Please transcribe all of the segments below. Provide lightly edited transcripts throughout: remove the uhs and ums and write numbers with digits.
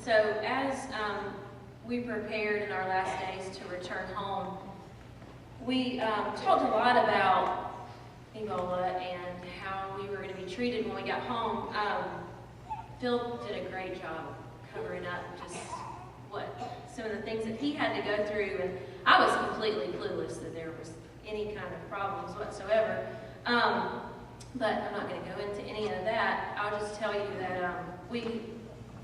So as we prepared in our last days to return home, we talked a lot about Ebola and how we were going to be treated when we got home. Phil did a great job covering up just some of the things that he had to go through, and I was completely clueless that there was any kind of problems whatsoever. But I'm not going to go into any of that. I'll just tell you that we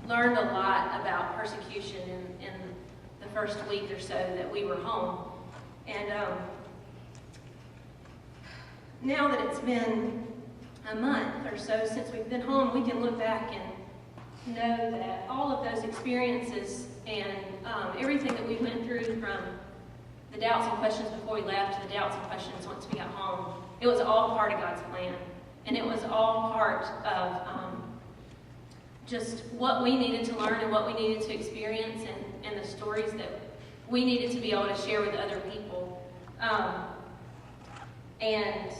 learned a lot about persecution in the first week or so that we were home. And now that it's been a month or so since we've been home, we can look back and know that all of those experiences and everything that we went through, from the doubts and questions before we left to the doubts and questions once we got home, it was all part of God's plan. And it was all part of just what we needed to learn and what we needed to experience, and the stories that we needed to be able to share with other people. And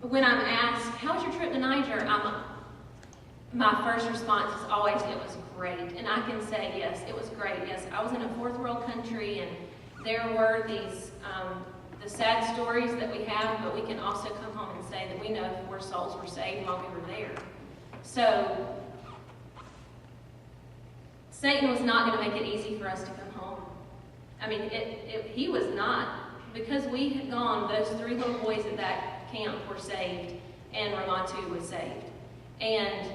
when I'm asked, how was your trip to Niger? My first response is always, it was great. And I can say, yes, it was great. Yes, I was in a fourth world country, and there were these the sad stories that we have, but we can also come home and say that we know 4 souls were saved while we were there. So Satan was not going to make it easy for us to come home. I mean, he was not. Because we had gone, those 3 little boys at that camp were saved, and Ramantu was saved. And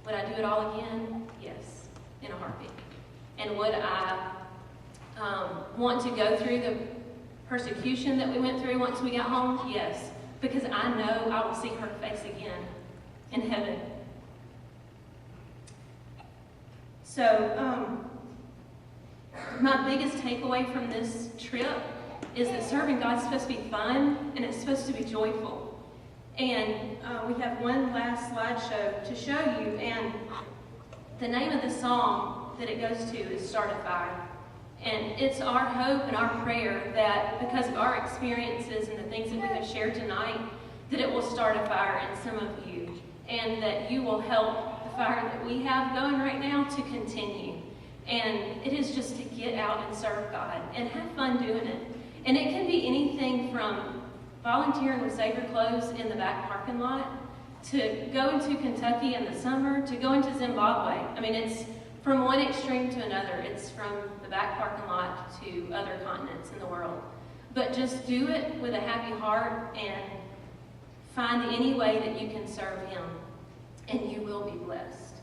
would I do it all again? Yes, in a heartbeat. And would I want to go through the persecution that we went through once we got home? Yes, because I know I will see her face again in heaven. So, my biggest takeaway from this trip is that serving God is supposed to be fun, and it's supposed to be joyful. And we have one last slideshow to show you, and the name of the song that it goes to is Start a Fire. And it's our hope and our prayer that because of our experiences and the things that we have shared tonight, that it will start a fire in some of you, and that you will help the fire that we have going right now to continue. And it is just to get out and serve God and have fun doing it. And it can be anything from volunteering with Save Your Clothes in the back parking lot, to going to Kentucky in the summer, to going to Zimbabwe. I mean, it's from one extreme to another. It's from the back parking lot to other continents in the world. But just do it with a happy heart and find any way that you can serve Him, and you will be blessed.